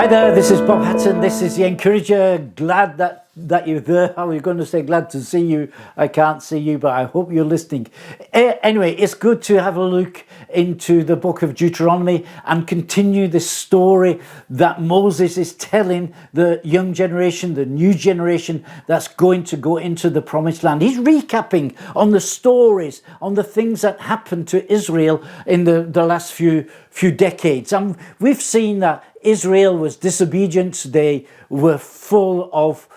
Hi there, this is Bob Hatton. This is The Encourager. Glad that you're there. How are you going to say glad to see you? I can't see you, but I hope you're listening. Anyway, it's good to have a look into the book of Deuteronomy and continue this story that Moses is telling the young generation, the new generation that's going to go into the promised land. He's recapping on the stories, on the things that happened to Israel in the last few decades. And we've seen that Israel was disobedient. They were full of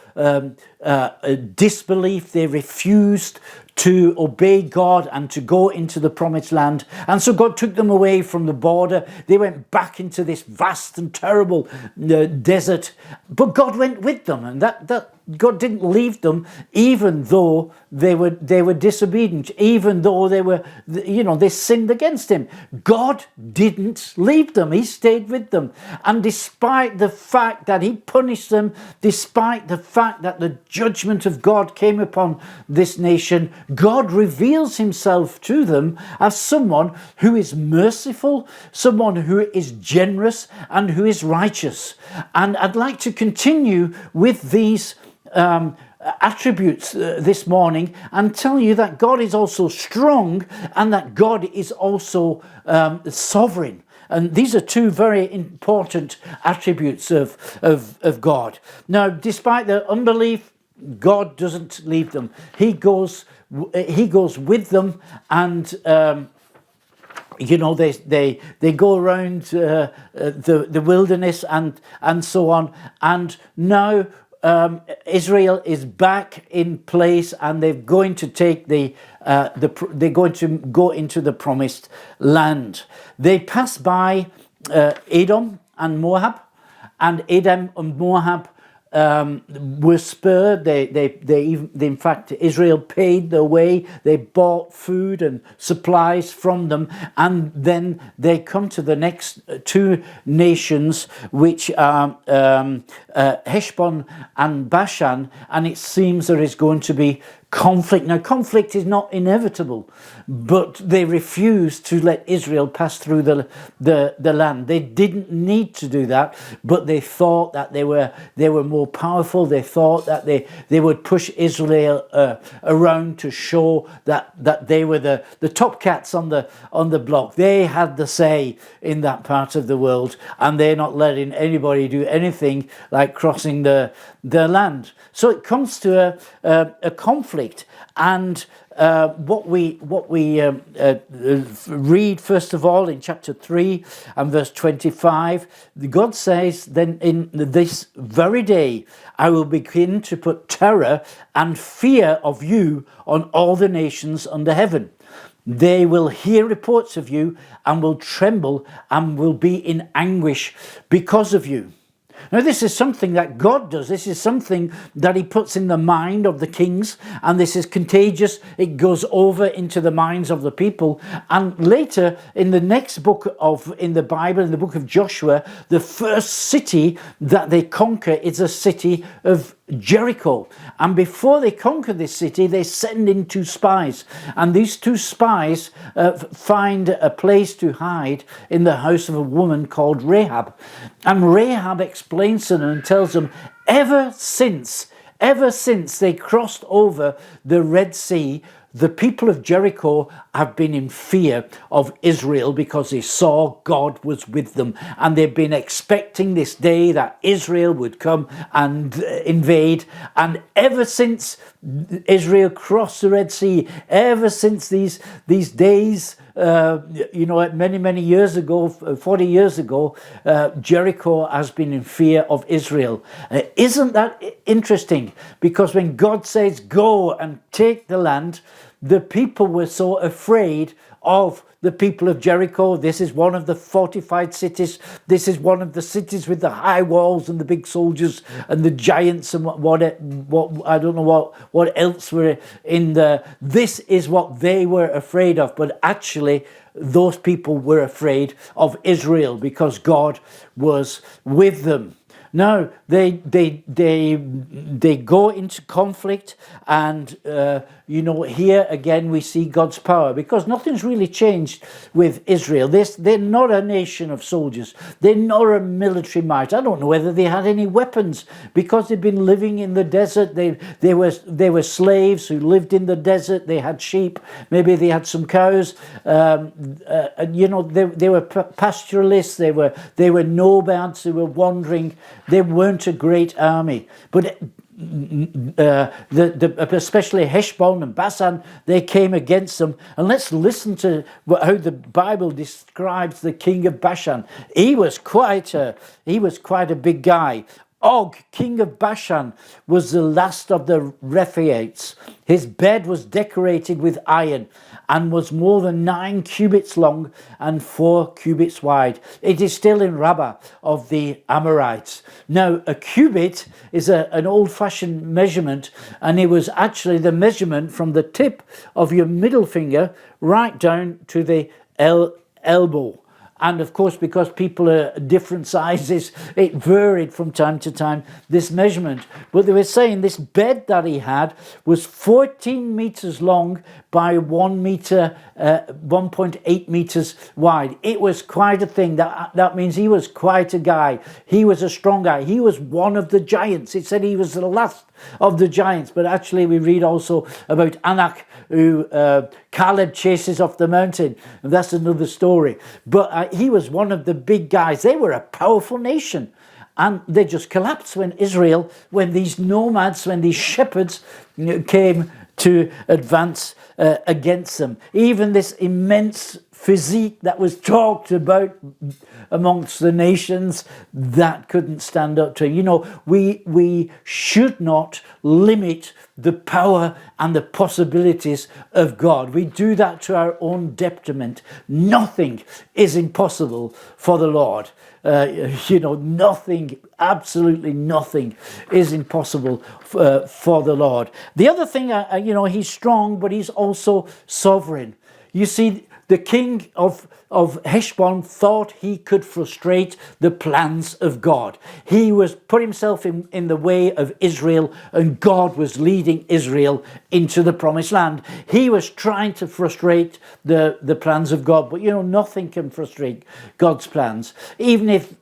disbelief. They refused to obey God and to go into the promised land. And so God took them away from the border. They went back into this vast and terrible desert. But God went with them, and that God didn't leave them, even though they were disobedient, even though they sinned against him. God didn't leave them. He stayed with them. And despite the fact that he punished them, despite the fact that the judgment of God came upon this nation, God reveals himself to them as someone who is merciful, someone who is generous, and who is righteous. And I'd like to continue with these attributes this morning and tell you that God is also strong and that God is also sovereign. And these are two very important attributes of God. Now, despite their unbelief, God doesn't leave them. He goes with them, and they go around the wilderness and so on. And now Israel is back in place, and they're going to take they're going to go into the promised land. They pass by Edom and Moab, and Edom and Moab were spurred. They in fact, Israel paid their way. They bought food and supplies from them, and then they come to the next two nations, which are Heshbon and Bashan, and it seems there is going to be conflict. Now, conflict is not inevitable, but they refused to let Israel pass through the land. They didn't need to do that, but they thought that they were more powerful. They thought that they would push Israel around to show that they were the top cats on the block. They had the say in that part of the world, and they're not letting anybody do anything like crossing the land. So it comes to a conflict. And what we read first of all in chapter 3 and verse 25, God says, "Then in this very day I will begin to put terror and fear of you on all the nations under heaven. They will hear reports of you and will tremble and will be in anguish because of you." Now, this is something that God does. This is something that he puts in the mind of the kings, and this is contagious. It goes over into the minds of the people. And later, in the next book in the Bible, in the book of Joshua, the first city that they conquer is a city of Jericho. And before they conquer this city, they send in two spies. And these two spies find a place to hide in the house of a woman called Rahab. And Rahab explains to them and tells them, ever since they crossed over the Red Sea, the people of Jericho have been in fear of Israel because they saw God was with them, and they've been expecting this day that Israel would come and invade. And ever since Israel crossed the Red Sea, ever since these days, many years ago, 40 years ago, Jericho has been in fear of Israel. Isn't that interesting? Because when God says, go and take the land, the people were so afraid of the people of Jericho. This is one of the fortified cities. This is one of the cities with the high walls and the big soldiers and the giants and what I don't know what else were in there. This is what they were afraid of. But actually, those people were afraid of Israel because God was with them. No, they go into conflict, and here again we see God's power, because nothing's really changed with Israel. They're not a nation of soldiers. They're not a military might. I don't know whether they had any weapons, because they've been living in the desert. They were slaves who lived in the desert. They had sheep. Maybe they had some cows. They were pastoralists. They were nomads who were wandering. They weren't a great army, but especially Heshbon and Bashan, they came against them. And let's listen to how the Bible describes the king of Bashan. He was quite a big guy. Og, king of Bashan, was the last of the Rephaites. His bed was decorated with iron and was more than 9 cubits long and 4 cubits wide. It is still in Rabbah of the Amorites. Now, a cubit is an old-fashioned measurement, and it was actually the measurement from the tip of your middle finger right down to the elbow. And of course, because people are different sizes, it varied from time to time, this measurement. But they were saying this bed that he had was 14 meters long by 1.8 meters wide. It was quite a thing. That means he was quite a guy. He was a strong guy. He was one of the giants. It said he was the last of the giants, but actually we read also about Anak, who Caleb chases off the mountain. And that's another story. But he was one of the big guys. They were a powerful nation. And they just collapsed when these nomads, when these shepherds came to advance against them. Even this immense physique that was talked about amongst the nations, that couldn't stand up to him. We should not limit the power and the possibilities of God. We do that to our own detriment. Nothing is impossible for the Lord. Nothing, absolutely nothing is impossible for the Lord. The other thing, he's strong, but he's also sovereign. You see, the king of Heshbon thought he could frustrate the plans of God. He was put himself in the way of Israel, and God was leading Israel into the promised land. He was trying to frustrate the plans of God, but nothing can frustrate God's plans. Even if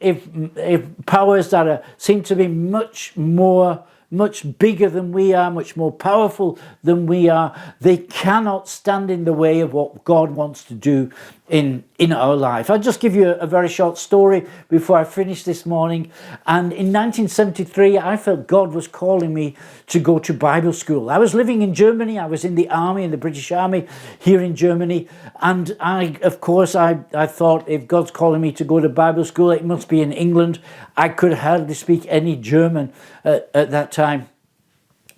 powers that seem to be much bigger than we are, much more powerful than we are, they cannot stand in the way of what God wants to do in our life. I'll just give you a very short story before I finish this morning. And in 1973, I felt God was calling me to go to Bible school. I was living in Germany. I was in the army, in the British Army here in Germany. And I thought, if God's calling me to go to Bible school, it must be in England. I could hardly speak any German at that time.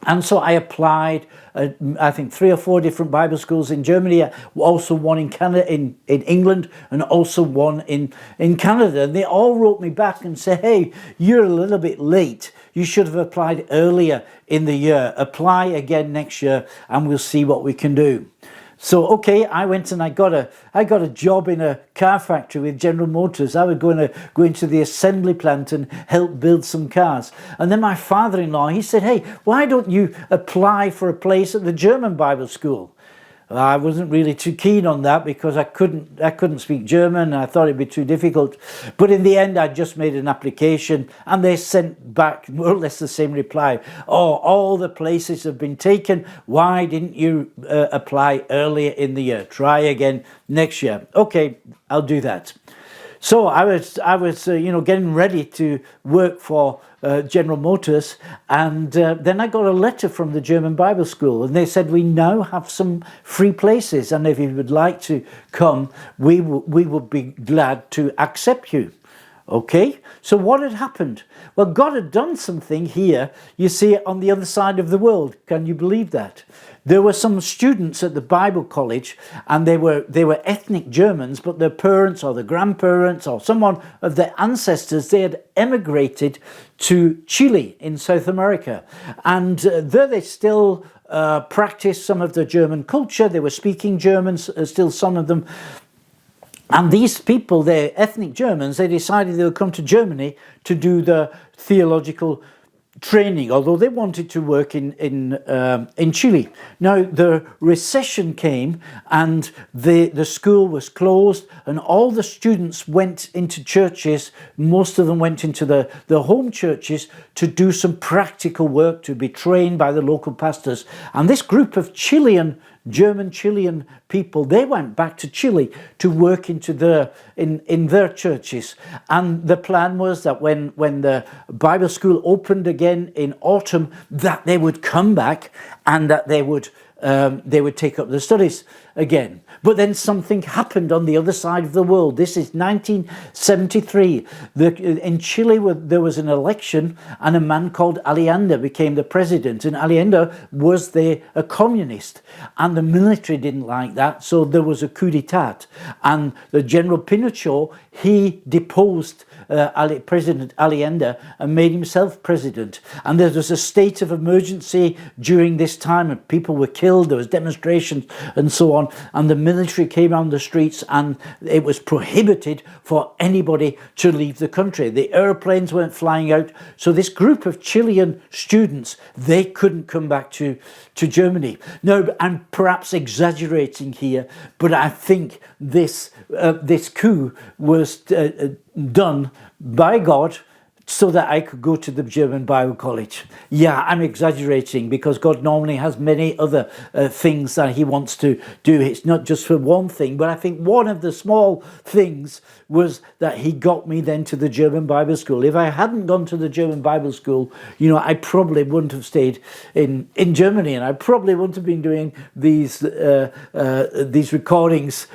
And so I applied, I think 3 or 4 different Bible schools in Germany, also one in Canada, in England, and also one in Canada. And they all wrote me back and said, hey, you're a little bit late. You should have applied earlier in the year. Apply again next year and we'll see what we can do. So, okay, I went and I got a job in a car factory with General Motors. I was going to go into the assembly plant and help build some cars. And then my father-in-law, he said, hey, why don't you apply for a place at the German Bible school? I wasn't really too keen on that because I couldn't speak German. I thought it'd be too difficult. But in the end, I just made an application and they sent back more or less the same reply. Oh, all the places have been taken. Why didn't you apply earlier in the year? Try again next year. Okay, I'll do that. So I was getting ready to work for General Motors, and then I got a letter from the German Bible School, and they said, we now have some free places, and if you would like to come, we would be glad to accept you. Okay, so what had happened? Well, God had done something here, you see, on the other side of the world. Can you believe that? There were some students at the Bible college, and they were ethnic Germans, but their parents or their grandparents or someone of their ancestors, they had emigrated to Chile in South America. And there they still practiced some of the German culture. They were speaking German, still some of them. And these people, they're ethnic Germans, they decided they would come to Germany to do the theological training, although they wanted to work in Chile. Now the recession came and the school was closed, and all the students went into churches. Most of them went into the home churches to do some practical work, to be trained by the local pastors. And this group of German Chilean people, they went back to Chile to work into in their churches. And the plan was that when the Bible school opened again in autumn, that they would come back and that they would take up the studies again. But then something happened on the other side of the world. This is 1973. In Chile, there was an election, and a man called Allende became the president. And Allende was a communist, and the military didn't like that, so there was a coup d'etat. And the General Pinochet, he deposed President Allende and made himself president. And there was a state of emergency during this time, and people were killed, there was demonstrations and so on, and the military came on the streets, and it was prohibited for anybody to leave the country. The airplanes weren't flying out, so this group of Chilean students, they couldn't come back to Germany. Now, I'm perhaps exaggerating here, but I think this coup was done by God so that I could go to the German Bible College. Yeah, I'm exaggerating, because God normally has many other things that he wants to do. It's not just for one thing, but I think one of the small things was that he got me then to the German Bible School. If I hadn't gone to the German Bible School, I probably wouldn't have stayed in Germany, and I probably wouldn't have been doing these recordings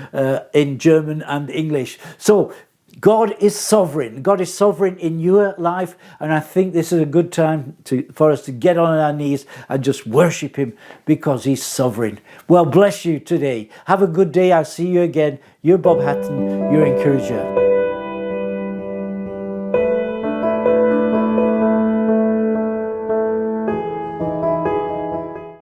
in German and English. So God is sovereign. God is sovereign in your life, and I think this is a good time for us to get on our knees and just worship him, because he's sovereign. Well, bless you today. Have a good day. I'll see you again. You're Bob Hatton, your encourager.